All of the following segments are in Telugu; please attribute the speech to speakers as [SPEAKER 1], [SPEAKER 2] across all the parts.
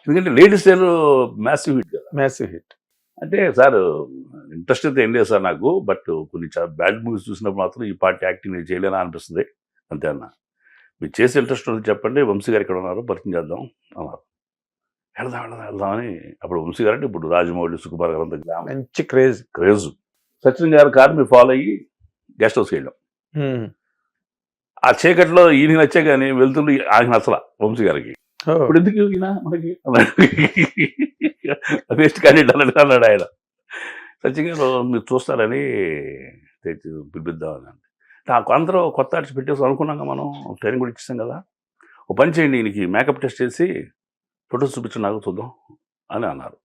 [SPEAKER 1] ఎందుకంటే లేడీస్ టైలర్ మ్యాసివ్ హిట్ కదా.
[SPEAKER 2] Massive hit.
[SPEAKER 1] అంటే సార్ ఇంట్రెస్ట్ అయితే ఏం లేదు సార్ నాకు, బట్ కొన్ని బ్యాడ్ మూవీస్ చూసినప్పుడు మాత్రం ఈ పార్టీ యాక్టింగ్ నేను చేయలేనా అనిపిస్తుంది అంతే అన్న. మీరు చేసే ఇంట్రెస్ట్ ఉంది చెప్పండి, వంశీ గారు ఇక్కడ ఉన్నారు, పరిచయం చేద్దాం అన్నారు. వెళ్దామని అప్పుడు వంశీ గారు అంటే ఇప్పుడు రాజమౌళి, సుకుమార్ గారు అంతా
[SPEAKER 2] మంచి క్రేజ్.
[SPEAKER 1] సచిన్ గారి కారు మీరు ఫాలో అయ్యి గెస్ట్ హౌస్కి వెళ్ళాం. ఆ చీకట్లో ఈయన నచ్చే కానీ వెళ్తుండే ఆయన నచ్చల వంశీ గారికి. ఇప్పుడు ఎందుకు ఈయన మనకి వేస్ట్ క్యాండిడేట్ అన్నాడు ఆయన. సచిన్ గారు మీరు చూస్తారని తెచ్చి పిలిపిద్దామని అంటే నాకు అందరూ కొత్త ఆర్టిస్ట్ పెట్టేసి అనుకున్నాక మనం ట్రైనింగ్ కూడా ఇచ్చేసాం కదా, ఓ పని చేయండి ఈయనకి మేకప్ టెస్ట్ చేసి ఫొటోస్ చూపించండి నాకు చూద్దాం అని అన్నారు.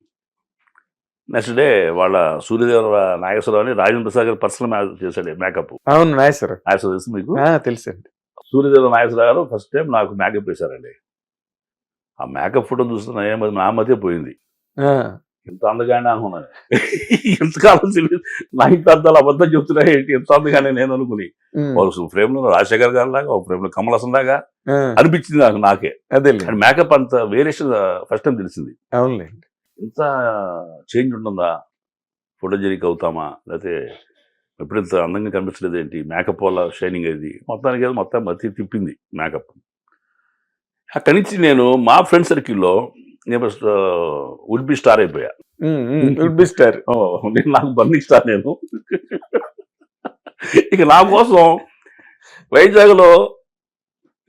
[SPEAKER 1] నెక్స్ట్ డే వాళ్ళ సూర్యదేవ నాగేశ్వరరావు అని రాజేంద్ర ప్రసాద్ గారు పర్సనల్ చేశాడు మేకప్.
[SPEAKER 2] అవును, నాగేశ్వరరావు
[SPEAKER 1] తెలుసు మీకు?
[SPEAKER 2] తెలుసండి.
[SPEAKER 1] సూర్యదేవ నాగేశ్వరరావు గారు ఫస్ట్ టైం నాకు మేకప్ వేశారండి. ఆ మేకప్ ఫోటో చూస్తున్నా నా మధ్య పోయింది. ఎంత అందగానే అనుకున్నాను. ఎంతకాలం నా ఇంత అర్థాలు అబద్ధం చెప్తున్నాయి ఏంటి, ఎంత అందగానే నేను అనుకుని ఒక ఫ్రేమ్ లో రాజశేఖర్ గారి లాగా, ఒక ఫ్రేమ్ లో కమల్ హాసన్ లాగా అనిపించింది నాకే.
[SPEAKER 2] అదే
[SPEAKER 1] మేకప్ అంత వేరియేషన్ ఫస్ట్ టైం తెలిసింది.
[SPEAKER 2] అవునులేండి.
[SPEAKER 1] ఇంత చేంజ్ ఉంటుందా, ఫోటోజెనిక్ అవుతామా, లేకపోతే ఎప్పుడు ఇంత అందంగా కనిపించలేదు ఏంటి, మేకప్ వల్ల షైనింగ్ అయింది మొత్తానికి ఏదో మొత్తం మతి తిప్పింది మేకప్. అక్కడి నుంచి నేను మా ఫ్రెండ్ సర్కిల్లో నేను వుడ్ బి స్టార్ అయిపోయా. నేను నాకు బర్నింగ్ స్టార్ నేను. ఇక నా కోసం వైజాగ్లో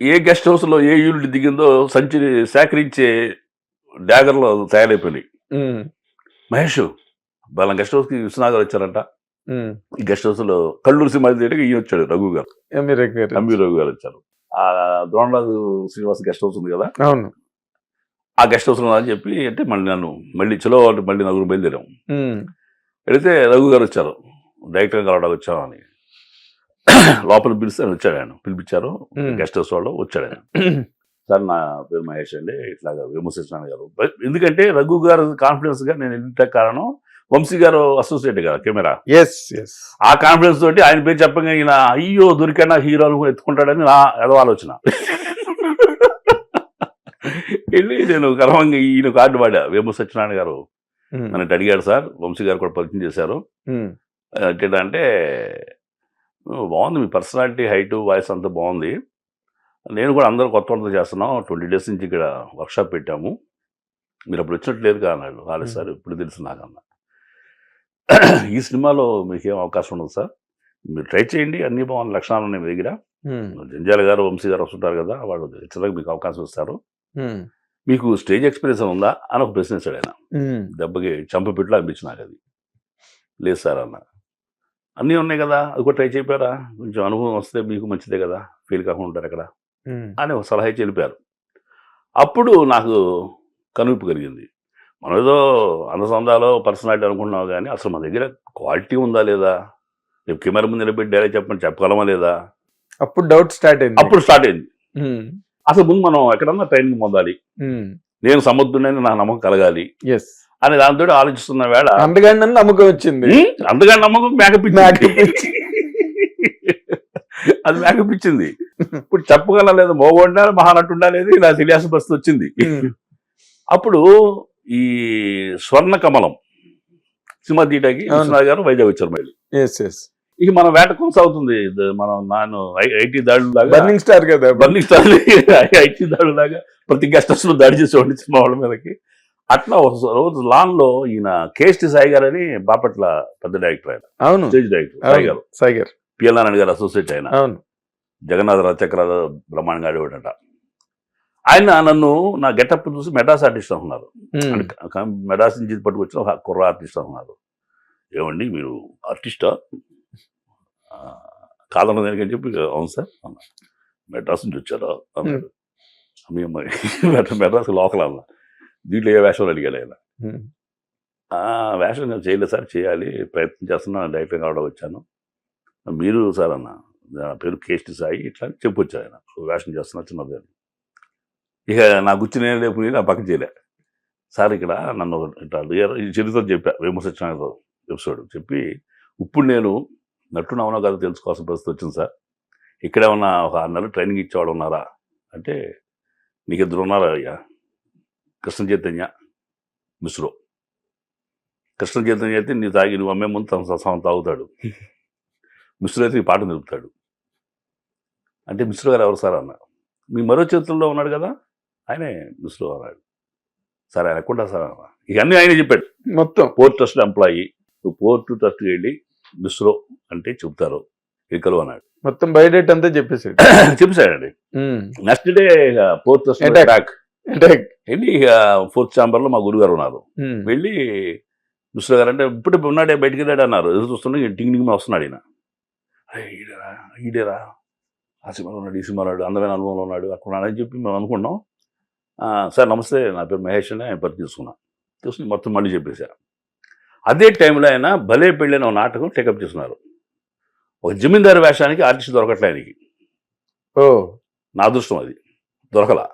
[SPEAKER 1] ఏ గెస్ట్ హౌస్లో ఏ యూనిట్ దిగిందో సంచి సేకరించే డ్యాగర్లో తయారైపోయినాయి. మహేష్ వాళ్ళ గెస్ట్ హౌస్కి విశ్వనాథ్ గారు వచ్చారంట. ఈ గెస్ట్ హౌస్లో కల్లూరు సినిమా థియేటర్కి ఈయన వచ్చాడు, రఘు గారు, ఎంబీ రఘు గారు వచ్చారు. ఆ ద్రోణరాజు శ్రీనివాస్ గెస్ట్ హౌస్ ఉంది కదా,
[SPEAKER 2] అవును,
[SPEAKER 1] ఆ గెస్ట్ హౌస్ అని చెప్పి అంటే మళ్ళీ చలో మళ్ళీ నలుగురు బయలుదేరాం. వెళితే రఘు గారు వచ్చారు, డైరెక్టర్ కలవడానికి వచ్చామని లోపల పిలిస్తే వచ్చాడు ఆయన, పిలిపించారు. గెస్ట్ హౌస్ వాళ్ళు వచ్చాడు ఆయన. సార్ నా పేరు మహేష్ అండి, ఇట్లాగా విమర్శించిన గారు. ఎందుకంటే రఘు గారు కాన్ఫిడెన్స్ గా నేను ఇంత కారణం వంశీ గారు అసోసియేట్ కదా కెమెరా, ఆ కాన్ఫిడెన్స్ తోటి ఆయన పేరు చెప్పగా ఈయన అయ్యో దొరికైనా హీరోలు ఎత్తుకుంటాడని నా ఏదో ఆలోచన. వెళ్ళి నేను గర్వంగా ఈయన కార్డు వాడా, వేము సత్యనారాయణ గారు నన్ను అడిగాడు సార్, వంశీ గారు కూడా పరిచయం చేశారు. అంటే బాగుంది మీ పర్సనాలిటీ, హైట్, వాయిస్ అంతా బాగుంది, నేను కూడా అందరూ కొత్త వంటలు చేస్తున్నాం, 20 days నుంచి ఇక్కడ వర్క్షాప్ పెట్టాము, మీరు అప్పుడు వచ్చినట్లేదు కదా అన్నాడు. రాలేదు సార్, ఇప్పుడు తెలుసు నాకన్నా. ఈ సినిమాలో మీకు ఏం అవకాశం ఉండదు సార్, మీరు ట్రై చేయండి, అన్ని బాగుంది, లక్షణాలు ఉన్నాయి మీ దగ్గర, జంజాల గారు వంశీ గారు వస్తుంటారు కదా, వాళ్ళు ఇచ్చడానికి మీకు అవకాశం ఇస్తారు, మీకు స్టేజ్ ఎక్స్పీరియన్స్ ఉందా అని ఒక ప్రశ్న ఇస్తాడు ఆయన. దెబ్బకి చంపపెట్టులో అనిపించి నాకు అది. లేదు సార్ అన్న, అన్నీ ఉన్నాయి కదా, అది కూడా ట్రై చేయపారా, కొంచెం అనుభవం వస్తే మీకు మంచిదే కదా, ఫెయిల్ కాకుండా ఉంటారు అక్కడ అని ఒక సలహా ఇచ్చి వెళ్ళిపోయారు. అప్పుడు నాకు కనువిప్పు కలిగింది. మనం ఏదో అందసందాలో పర్సనాలిటీ అనుకుంటున్నావు కానీ అసలు మన దగ్గర క్వాలిటీ ఉందా లేదా, రేపు కెమెరా ముందు నిలబెట్టి డైరెక్ట్ చెప్పగలమా లేదా,
[SPEAKER 2] అప్పుడు డౌట్ స్టార్ట్ అయింది.
[SPEAKER 1] అసలు ముందు మనం ఎక్కడన్నా ట్రైనింగ్ పొందాలి, నేను సమర్థుడని నా నమ్మకం కలగాలి అని దాంతో ఆలోచిస్తున్న వేళ
[SPEAKER 2] అంతగానే నమ్మకం వచ్చింది.
[SPEAKER 1] అంతగానే నమ్మకం మేకప్ అది మేకప్ ఇచ్చింది. ఇప్పుడు చెప్పగల లేదు, మోగొండా మహానటు ఉండాలేదు, ఇలా తెలియాల్సిన పరిస్థితి వచ్చింది. అప్పుడు ఈ స్వర్ణ కమలం సినిమా తీయడానికి విశ్వనాథ్ గారు వైజాగ్ వచ్చారు. మళ్ళీ ఇక మన వేట కొనసాగుతుంది. మనం ఐటీ దాడులు లాగా, బర్నింగ్ స్టార్ కదా, బర్నింగ్ స్టార్ ఐటీ దాడులు లాగా ప్రతి గెస్ట్ హౌస్ లో దాడి చేసేవాడి సినిమా వాళ్ళ మీదకి. అట్లా ఒక రోజు లాన్ లో ఈయన కేఎస్టీ సాయి గారు అని బాపట్ల పెద్ద డైరెక్టర్, ఆయన
[SPEAKER 2] అవును,
[SPEAKER 1] స్టేజ్ డైరెక్టర్ సాయి గారు, పిఎల్ నారాయణ గారు అసోసియేట్, ఆయన జగన్నాథ రచక్ర బ్రహ్మాండంగా ఆడేవాడట. ఆయన నన్ను నా గెటప్ చూసి మెడ్రాస్ ఆర్టిస్ట్ అనుకున్నారు. మెడ్రాస్ నుంచి పట్టుకొచ్చిన ఒక కుర్ర ఆర్టిస్ట్ అనుకున్నారు. ఏమండి మీరు ఆర్టిస్టా కాదన్న దానికి అని చెప్పి, అవును సార్ అన్న. మెడ్రాస్ నుంచి వచ్చారా అన్నాడు. మీ అమ్మాయి మెడ్రాస్ లోకల్ అన్న, దీంట్లో ఏ వేషాలు అడిగాడు ఆయన. వేషం నేను చేయలేదు సార్, చేయాలి ప్రయత్నం చేస్తున్నా, డైరెక్టర్ కావడం వచ్చాను. మీరు సార్ అన్న, నా పేరు కేఎస్టీ సాయి, ఇట్లా చెప్పొచ్చారు ఆయన, వేషం చేస్తున్నా చిన్నది అని. ఇక నా గుచ్చి నేను లేపు నా పక్కన చేయలే. సార్ ఇక్కడ నన్ను ఇట్లా అడిగారు, ఈ చరిత్ర చెప్పా, వేము సత్యనారాయణ ఎపిసోడ్ చెప్పి, ఇప్పుడు నేను నటుడు అవునా కాదు తెలుసుకోవాల్సిన పరిస్థితి వచ్చింది సార్, ఇక్కడేమన్నా ఒక 6 నెలలు ట్రైనింగ్ ఇచ్చేవాడు ఉన్నారా అంటే, నీకు ఇద్దరు ఉన్నారా అయ్యా, కృష్ణ చైతన్య, మిశ్రో. కృష్ణ చైతన్య అయితే నువ్వు అమ్మే ముందు తన తాగుతాడు. మిశ్రో అయితే ఈ పాట నిలుపుతాడు. అంటే మిశ్రో గారు ఎవరు సార్ అన్న. మీ మరో చేతుల్లో ఉన్నాడు కదా ఆయనే మిశ్రో అన్నాడు. సార్ ఆయన ఎక్కడా సార్ అన్న. ఇవన్నీ ఆయనే చెప్పాడు.
[SPEAKER 2] మొత్తం
[SPEAKER 1] పోర్ట్ ట్రస్ట్ ఎంప్లాయీ, నువ్వు పోర్ట్ ట్రస్ట్కి వెళ్ళి మిశ్రో అంటే చెప్తారు ఎక్కలు అన్నాడు.
[SPEAKER 2] మొత్తం బయోడేట్ అంతా చెప్పేసాడు.
[SPEAKER 1] చెప్పేశాడండి. Next day port trust
[SPEAKER 2] Attack.
[SPEAKER 1] వెళ్ళి ఇక 4th ఛాంబర్లో మా గురుగారు ఉన్నారు. వెళ్ళి మిశ్రో గారు అంటే ఇప్పుడు ఉన్నాడే బయటికి వెళ్ళాడు అన్నారు. ఎదురు చూస్తుండే టింగ్ టింగ్ వస్తున్నాడు ఈయన. ఈడేరా ఆ సినిమాలో ఉన్నాడు, ఈ సినిమాలో ఉన్నాడు, అందమైన అనుభవంలో ఉన్నాడు, అక్కడ ఉన్నాడని చెప్పి మేము అనుకున్నాం. సార్ నమస్తే, నా పేరు మహేష్ అని ఆయన పరిచయం తీసుకుని మొత్తం మళ్ళీ చెప్పేశారు. అదే టైంలో ఆయన భలే పెళ్ళైన ఒక నాటకం టేకప్ చేస్తున్నారు. ఒక జమీందారు వేషానికి ఆర్టిస్ట్ దొరకట్లే ఆయనకి. నా అదృష్టం అది, దొరకలా.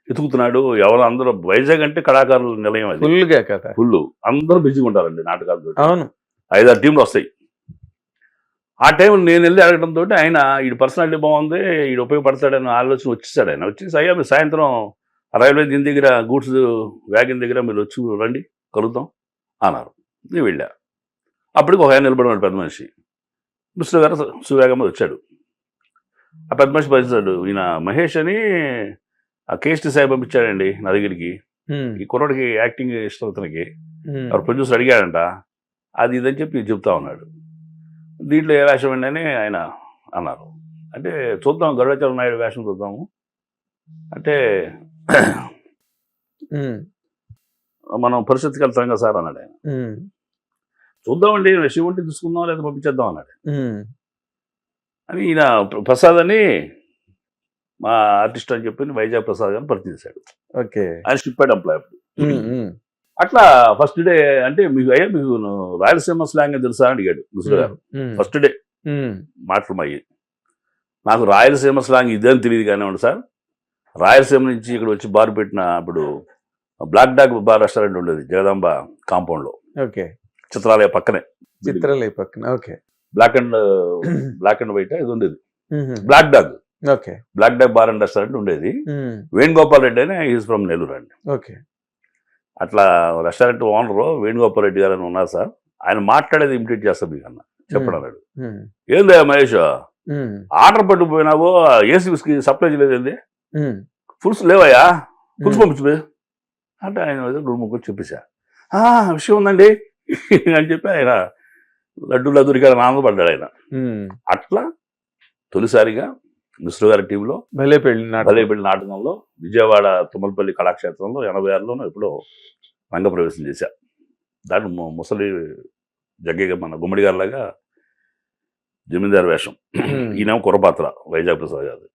[SPEAKER 1] ఎతుకుతున్నాడు. ఎవరు అందరూ వైజాగ్ అంటే కళాకారుల నిలయం అది.
[SPEAKER 2] ఫుల్గా కదా,
[SPEAKER 1] ఫుల్ అందరూ బిజీగా ఉంటారండి నాటకాలతో.
[SPEAKER 2] అవును,
[SPEAKER 1] 5-6 టీంలు వస్తాయి. ఆ టైంలో నేను వెళ్ళి అడగడంతో ఆయన ఈ పర్సనాలిటీ బాగుంది, ఈ ఉపయోగపడతాడని ఆలోచన వచ్చేసాడు. ఆయన వచ్చేసి అయ్యా మీరు సాయంత్రం రైల్వే దీని దగ్గర గూడ్స్ వ్యాగన్ దగ్గర మీరు వచ్చి రండి కలుద్దాం అన్నారు. నేను వెళ్ళా. అప్పటికి ఒక ఆయన నిలబడినాడు పెద్ద మనిషి. మిశ్రో గారు సువేగంగా వచ్చాడు. ఆ పెద్ద మనిషి పరిచాడు, ఈయన మహేష్ అని ఆ కేఎస్టీ సాయి పంపించాడండి నా దగ్గరికి. ఈ కుర్రాడికి యాక్టింగ్ ఇష్టం అతనికి. ఎవరు ప్రొడ్యూసర్ అడిగాడంట, అది ఇదని చెప్పి చెప్తా ఉన్నాడు. దీంట్లో ఏ వేషం అండి అని ఆయన అన్నారు. అంటే చూద్దాం గరుడాచలం నాయుడు వేషం చూద్దాము అంటే మనం పరిస్థితికి వెళ్తాం కదా సార్ అన్నాడు ఆయన. చూద్దామండి శివుంటి తీసుకుందాం లేదా పంపించేద్దాం అన్నాడు. అని ఈయన ప్రసాద్ అని మా ఆర్టిస్ట్ అని చెప్పి వైజాగ్ ప్రసాద్ గారిని పరిచయం చేశాడు.
[SPEAKER 2] ఓకే,
[SPEAKER 1] ఆయన స్టిప్పాడు ఎంప్లాయ్ అప్పుడు. అట్లా ఫస్ట్ డే అంటే మీకు రాయలసీమ స్లాంగ్ తెలుసా అని అడిగాడు మిశ్రో గారు. ఫస్ట్ డే మాటలు అయ్యి నాకు రాయలసీమ స్లాంగ్ ఇదేని తెలియదు కానివ్వండి సార్. రాయలసీమ నుంచి ఇక్కడ వచ్చి బార్ పెట్టిన ఇప్పుడు బ్లాక్ డాగ్ బార్ రెస్టారెంట్ ఉండేది జగదాంబ కాంపౌండ్లో.
[SPEAKER 2] ఓకే,
[SPEAKER 1] చిత్రాలయ పక్కనే.
[SPEAKER 2] చిత్రాలయ పక్కన. ఓకే,
[SPEAKER 1] బ్లాక్ అండ్ వైట్ ఇది ఉండేది. Black dog.
[SPEAKER 2] Okay,
[SPEAKER 1] black dog bar and restaurant ఉండేది. వేణుగోపాల్ రెడ్డి అని ఈజ్ ఫ్రమ్ నెల్లూరు అండి.
[SPEAKER 2] ఓకే,
[SPEAKER 1] అట్లా రెస్టారెంట్ ఓనరు వేణుగోపాల్ రెడ్డి గారు అని ఉన్నారు సార్. ఆయన మాట్లాడేది ఇమిటేట్ చేస్తా మీకు అన్న చెప్పడం అన్నాడు. ఏందా మహేష్ ఆర్డర్ పట్టుకుపోయినావో ఏసీ విస్కీ సప్లై చేయలేదండి, ఫుల్స్ లేవయ్యా, ఫుల్స్ పంపించు అంటే ఆయన 2-3 చెప్పేశా. విషయం ఉందండి అని చెప్పి ఆయన లడ్డూలా దొరికాడని ఆనందపడ్డాడు ఆయన. అట్లా తొలిసారిగా మిశ్రో గారి టీంలో భలే పెళ్లి నాటకంలో విజయవాడ తుమ్మలపల్లి కళాక్షేత్రంలో 86లోనూ ఎప్పుడో రంగప్రవేశం చేశా. దాంట్లో ముసలి జగ్గయ్య మన గుమ్మడి గారి లాగా జమీందారు వేషం. ఈయన కుర్రపాత్ర వైజాగ్ ప్రసాద్ గారు.